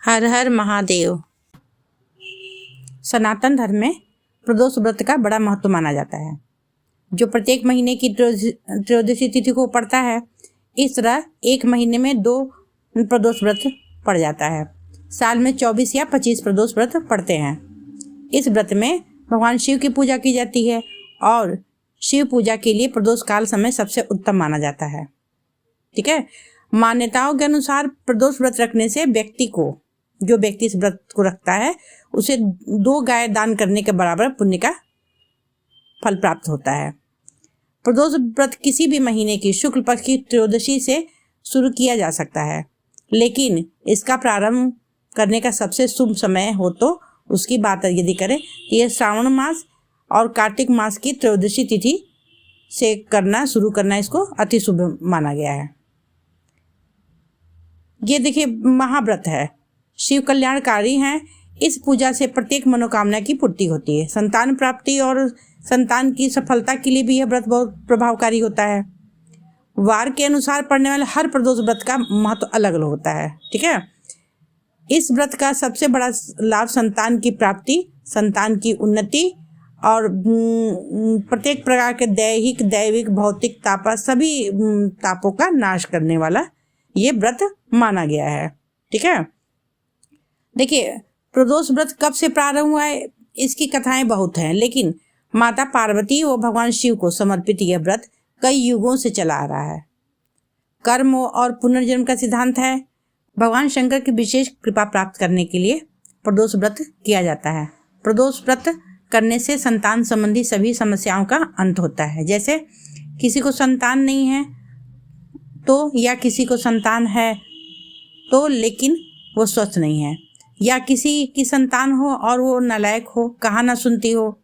हर हर महादेव। सनातन धर्म में प्रदोष व्रत का बड़ा महत्व माना जाता है, जो प्रत्येक महीने की त्रयोदशी तिथि को पड़ता है। इस तरह एक महीने में 2 प्रदोष व्रत पड़ जाता है। साल में 24 या 25 प्रदोष व्रत पड़ते हैं। इस व्रत में भगवान शिव की पूजा की जाती है और शिव पूजा के लिए प्रदोष काल समय सबसे उत्तम माना जाता है। ठीक है। मान्यताओं के अनुसार प्रदोष व्रत रखने से जो व्यक्ति इस व्रत को रखता है उसे 2 गाय दान करने के बराबर पुण्य का फल प्राप्त होता है। प्रदोष व्रत किसी भी महीने की शुक्ल पक्ष की त्रयोदशी से शुरू किया जा सकता है, लेकिन इसका प्रारंभ करने का सबसे शुभ समय हो तो उसकी बात यदि करें तो यह श्रावण मास और कार्तिक मास की त्रयोदशी तिथि से शुरू करना इसको अति शुभ माना गया है। ये देखिए महाव्रत है, शिव कल्याणकारी हैं। इस पूजा से प्रत्येक मनोकामना की पूर्ति होती है। संतान प्राप्ति और संतान की सफलता के लिए भी यह व्रत बहुत प्रभावकारी होता है। वार के अनुसार पड़ने वाले हर प्रदोष व्रत का महत्व अलग अलग होता है। ठीक है। इस व्रत का सबसे बड़ा लाभ संतान की प्राप्ति, संतान की उन्नति और प्रत्येक प्रकार के दैविक भौतिक सभी तापों का नाश करने वाला ये व्रत माना गया है। ठीक है। देखिए प्रदोष व्रत कब से प्रारंभ हुआ है, इसकी कथाएं बहुत हैं, लेकिन माता पार्वती व भगवान शिव को समर्पित यह व्रत कई युगों से चला आ रहा है। कर्म और पुनर्जन्म का सिद्धांत है। भगवान शंकर की विशेष कृपा प्राप्त करने के लिए प्रदोष व्रत किया जाता है। प्रदोष व्रत करने से संतान संबंधी सभी समस्याओं का अंत होता है। जैसे किसी को संतान नहीं है तो, या किसी को संतान है तो लेकिन वो स्वस्थ नहीं है, या किसी की संतान हो और वो नालायक हो, कहा ना सुनती हो,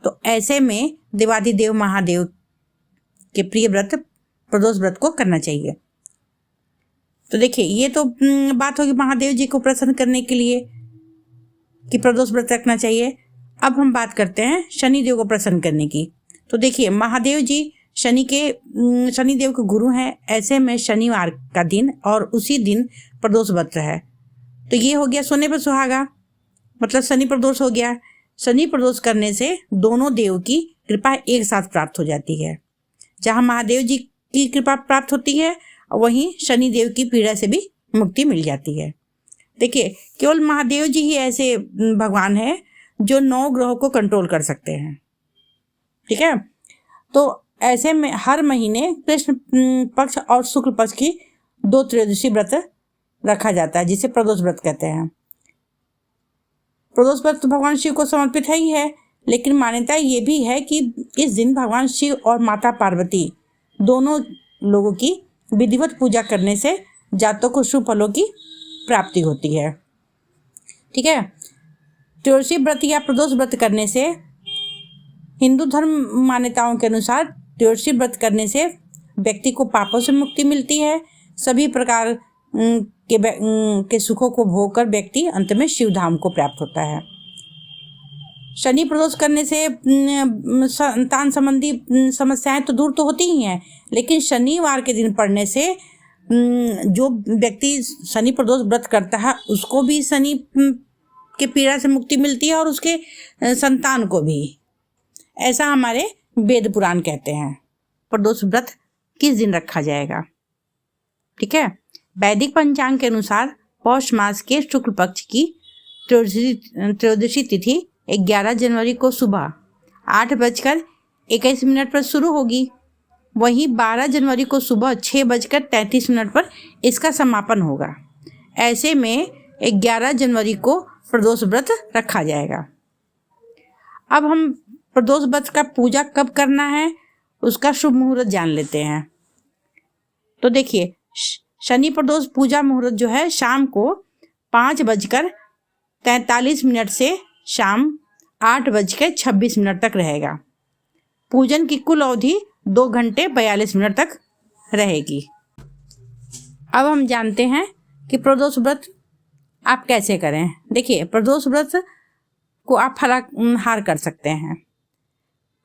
तो ऐसे में देवाधिदेव महादेव के प्रिय व्रत प्रदोष व्रत को करना चाहिए। तो देखिए ये तो बात होगी महादेव जी को प्रसन्न करने के लिए कि प्रदोष व्रत रखना चाहिए। अब हम बात करते हैं शनिदेव को प्रसन्न करने की। तो देखिए महादेव जी शनिदेव के गुरु हैं। ऐसे में शनिवार का दिन और उसी दिन प्रदोष व्रत है, तो ये हो गया सोने पर सुहागा, मतलब शनि प्रदोष हो गया। शनि प्रदोष करने से दोनों देव की कृपा एक साथ प्राप्त हो जाती है। जहाँ महादेव जी की कृपा प्राप्त होती है वहीं शनि देव की पीड़ा से भी मुक्ति मिल जाती है। देखिए केवल महादेव जी ही ऐसे भगवान हैं जो 9 ग्रहों को कंट्रोल कर सकते हैं। ठीक है। तो ऐसे में हर महीने कृष्ण पक्ष और शुक्ल पक्ष की 2 त्रयोदशी व्रत रखा जाता है, जिसे प्रदोष व्रत कहते हैं। प्रदोष व्रत भगवान शिव को समर्पित है ही है, लेकिन मान्यता ये भी है कि इस दिन भगवान शिव और माता पार्वती दोनों लोगों की विधिवत पूजा करने से जातकों को शुभ फलों की प्राप्ति होती है। ठीक है। त्रयोदशी व्रत या प्रदोष व्रत करने से हिंदू धर्म मान्यताओं के अनुसार त्रयोदशी व्रत करने से व्यक्ति को पापों से मुक्ति मिलती है। सभी प्रकार के सुखों को भोग कर व्यक्ति अंत में शिव धाम को प्राप्त होता है। शनि प्रदोष करने से संतान संबंधी समस्याएं तो दूर तो होती ही हैं, लेकिन शनिवार के दिन पड़ने से जो व्यक्ति शनि प्रदोष व्रत करता है उसको भी शनि के पीड़ा से मुक्ति मिलती है और उसके संतान को भी। ऐसा हमारे वेद पुराण कहते हैं। प्रदोष व्रत किस दिन रखा जाएगा? ठीक है। वैदिक पंचांग के अनुसार पौष मास के शुक्ल पक्ष की त्रयोदशी तिथि 11 जनवरी को सुबह 8:21 पर शुरू होगी। वहीं 12 जनवरी को सुबह 6:33 पर इसका समापन होगा। ऐसे में 11 जनवरी को प्रदोष व्रत रखा जाएगा। अब हम प्रदोष व्रत का पूजा कब करना है उसका शुभ मुहूर्त जान लेते हैं। तो देखिए शनि प्रदोष पूजा मुहूर्त जो है शाम को 5:43 से शाम 8:26 तक रहेगा। पूजन की कुल अवधि 2 घंटे 42 मिनट तक रहेगी। अब हम जानते हैं कि प्रदोष व्रत आप कैसे करें। देखिए प्रदोष व्रत को आप फलाहार कर सकते हैं।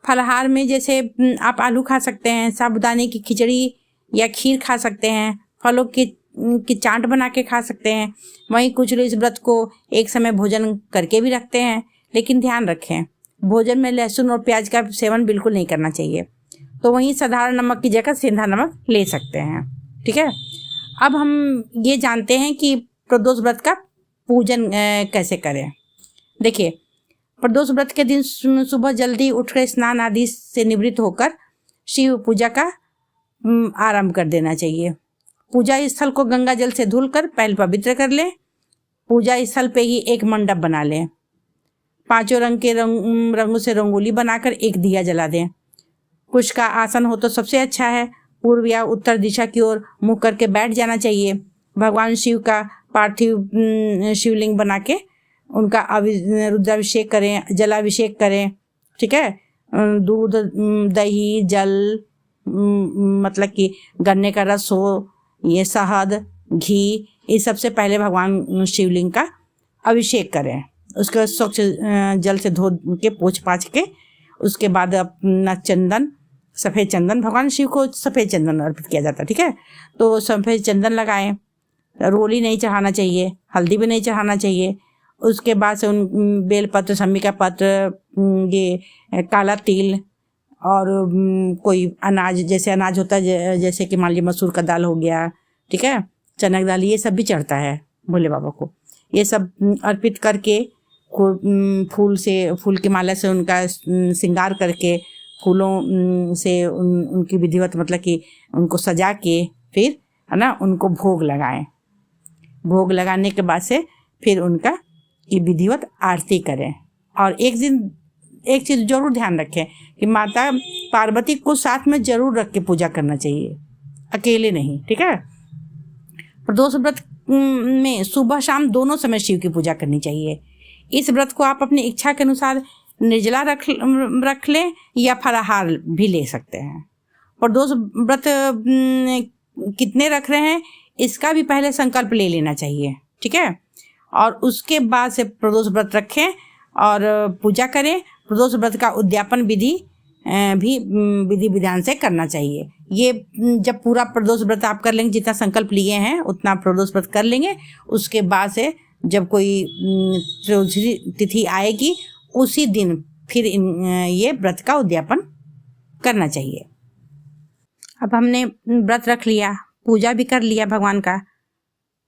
फलाहार में जैसे आप आलू खा सकते हैं, साबूदाने की खिचड़ी या खीर खा सकते हैं, फलों के की चाट बना के खा सकते हैं। वहीं कुछ लोग इस व्रत को एक समय भोजन करके भी रखते हैं, लेकिन ध्यान रखें भोजन में लहसुन और प्याज का सेवन बिल्कुल नहीं करना चाहिए। तो वहीं साधारण नमक की जगह सेंधा नमक ले सकते हैं। ठीक है, अब हम ये जानते हैं कि प्रदोष व्रत का पूजन कैसे करें। देखिए, प्रदोष व्रत के दिन सुबह जल्दी उठकर स्नान आदि से निवृत्त होकर शिव पूजा का आरंभ कर देना चाहिए। पूजा स्थल को गंगा जल से धुलकर पहले पवित्र कर लें। पूजा स्थल पे ही एक मंडप बना लें। 5 रंग के रंगों से रंगोली बनाकर एक दिया जला दें। कुश का आसन हो तो सबसे अच्छा है। पूर्व या उत्तर दिशा की ओर मुँह करके बैठ जाना चाहिए। भगवान शिव का पार्थिव शिवलिंग बना के उनका रुद्राभिषेक करें, जलाभिषेक करें। ठीक है, दूध, दही, जल, मतलब कि गन्ने का रस हो, ये शहद, घी, ये सबसे पहले भगवान शिवलिंग का अभिषेक करें। उसके बाद स्वच्छ जल से धो के पोंछ पाछ के उसके बाद अपना चंदन, सफ़ेद चंदन, भगवान शिव को सफ़ेद चंदन अर्पित किया जाता है। ठीक है, तो सफ़ेद चंदन लगाएं। रोली नहीं चढ़ाना चाहिए, हल्दी भी नहीं चढ़ाना चाहिए। उसके बाद से उन बेलपत्र, शमी का पत्र, ये काला तिल और कोई अनाज, जैसे अनाज होता है, जैसे कि मान लीजिए मसूर का दाल हो गया, ठीक है, चना की दाल, ये सब भी चढ़ता है भोले बाबा को। ये सब अर्पित करके फूल की माला से उनका श्रृंगार करके, फूलों से उनकी विधिवत, मतलब कि उनको सजा के फिर है ना उनको भोग लगाएं। भोग लगाने के बाद से फिर उनका की विधिवत आरती करें। और एक चीज़ जरूर ध्यान रखें कि माता पार्वती को साथ में जरूर रख के पूजा करना चाहिए, अकेले नहीं। ठीक है, प्रदोष व्रत में सुबह शाम दोनों समय शिव की पूजा करनी चाहिए। इस व्रत को आप अपनी इच्छा के अनुसार निर्जला रख लें या फलाहार भी ले सकते हैं। प्रदोष व्रत कितने रख रहे हैं इसका भी पहले संकल्प ले लेना चाहिए। ठीक है, और उसके बाद से प्रदोष व्रत रखें और पूजा करें। प्रदोष व्रत का उद्यापन विधि भी विधि विधान से करना चाहिए। ये जब पूरा प्रदोष व्रत आप कर लेंगे, जितना संकल्प लिए हैं उतना प्रदोष व्रत कर लेंगे, उसके बाद से जब कोई तिथि आएगी उसी दिन फिर ये व्रत का उद्यापन करना चाहिए। अब हमने व्रत रख लिया, पूजा भी कर लिया भगवान का,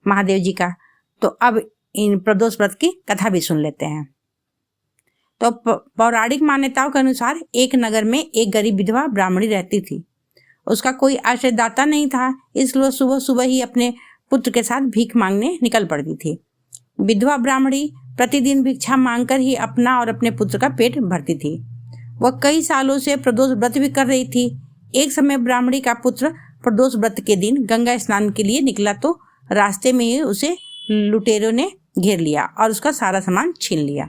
महादेव जी का, तो अब इन प्रदोष व्रत की कथा भी सुन लेते हैं। तो पौराणिक मान्यताओं के अनुसार एक नगर में एक गरीब विधवा ब्राह्मणी रहती थी। उसका कोई आश्रयदाता नहीं था, इसलिए सुबह सुबह ही अपने पुत्र के साथ भीख मांगने निकल पड़ती थी। विधवा ब्राह्मणी प्रतिदिन भिक्षा मांगकर ही अपना और अपने पुत्र का पेट भरती थी। वह कई सालों से प्रदोष व्रत भी कर रही थी। एक समय ब्राह्मणी का पुत्र प्रदोष व्रत के दिन गंगा स्नान के लिए निकला तो रास्ते में ही उसे लुटेरों ने घेर लिया और उसका सारा सामान छीन लिया।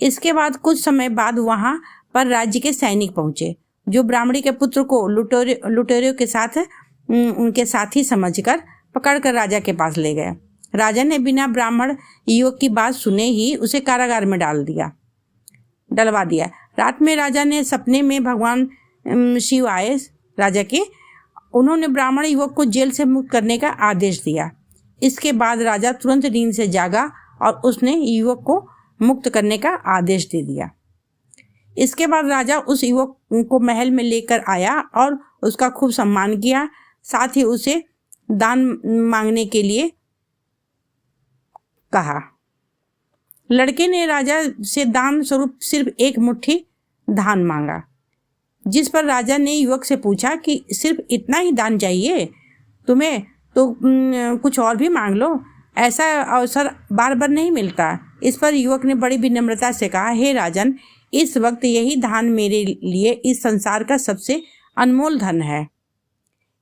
इसके बाद कुछ समय बाद वहां पर राज्य के सैनिक पहुंचे, जो ब्राह्मणी के पुत्र को लुटेरों के साथ उनके साथी समझकर पकड़कर राजा के पास ले गए। राजा ने बिना ब्राह्मण युवक की बात सुने ही उसे कारागार में डलवा दिया। रात में राजा ने सपने में भगवान शिव आए राजा के। उन्होंने ब्राह्मण युवक को जेल से मुक्त करने का आदेश दिया। इसके बाद राजा तुरंत नींद से जागा और उसने युवक को मुक्त करने का आदेश दे दिया। इसके बाद राजा उस युवक को महल में लेकर आया और उसका खूब सम्मान किया, साथ ही उसे दान मांगने के लिए कहा। लड़के ने राजा से दान स्वरूप सिर्फ एक मुट्ठी धान मांगा, जिस पर राजा ने युवक से पूछा कि सिर्फ इतना ही दान चाहिए तुम्हें, तो कुछ और भी मांग लो, ऐसा अवसर बार बार नहीं मिलता। इस पर युवक ने बड़ी विनम्रता से कहा, हे राजन, इस वक्त यही धान मेरे लिए इस संसार का सबसे अनमोल धन है।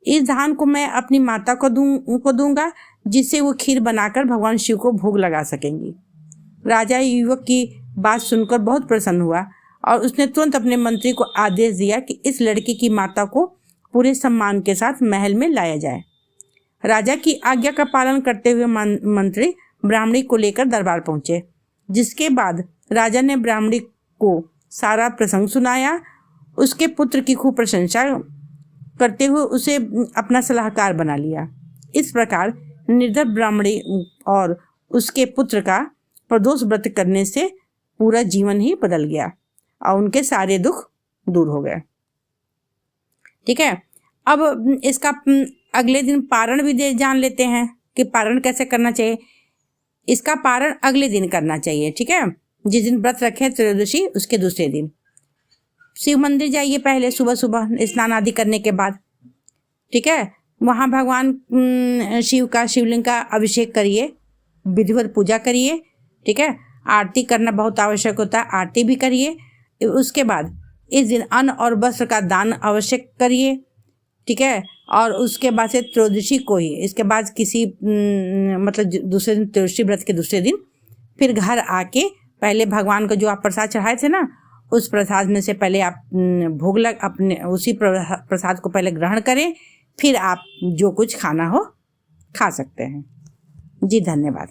इस धान को मैं अपनी माता को दूंगा, जिससे वो खीर बनाकर भगवान शिव को भोग लगा सकेंगी। राजा युवक की बात सुनकर बहुत प्रसन्न हुआ और उसने तुरंत अपने मंत्री को आदेश दिया कि इस लड़की की माता को पूरे सम्मान के साथ महल में लाया जाए। राजा की आज्ञा का पालन करते हुए मंत्री ब्राह्मणी को लेकर दरबार पहुंचे, जिसके बाद राजा ने ब्राह्मणी को सारा प्रसंग सुनाया। उसके पुत्र की खूब प्रशंसा करते हुए उसे अपना सलाहकार बना लिया। इस प्रकार निर्धन ब्राह्मणी और उसके पुत्र का प्रदोष व्रत करने से पूरा जीवन ही बदल गया और उनके सारे दुख दूर हो गए। ठीक है, अब इसका अगले दिन पारण भी जान लेते हैं कि पारण कैसे करना चाहिए। इसका पारण अगले दिन करना चाहिए। ठीक है, जिस दिन व्रत रखे त्रयोदशी उसके दूसरे दिन शिव मंदिर जाइए पहले सुबह सुबह स्नान आदि करने के बाद। ठीक है, वहाँ भगवान शिव का शिवलिंग का अभिषेक करिए, विधिवत पूजा करिए। ठीक है, आरती करना बहुत आवश्यक होता है, आरती भी करिए। उसके बाद इस दिन अन्न और वस्त्र का दान आवश्यक करिए। ठीक है, और उसके बाद से त्रयोदशी को ही, इसके बाद किसी मतलब दूसरे दिन त्रयोदशी व्रत के दूसरे दिन फिर घर आके पहले भगवान को जो आप प्रसाद चढ़ाए थे ना, उस प्रसाद में से पहले आप भोग लग अपने उसी प्रसाद को पहले ग्रहण करें, फिर आप जो कुछ खाना हो खा सकते हैं। जी धन्यवाद।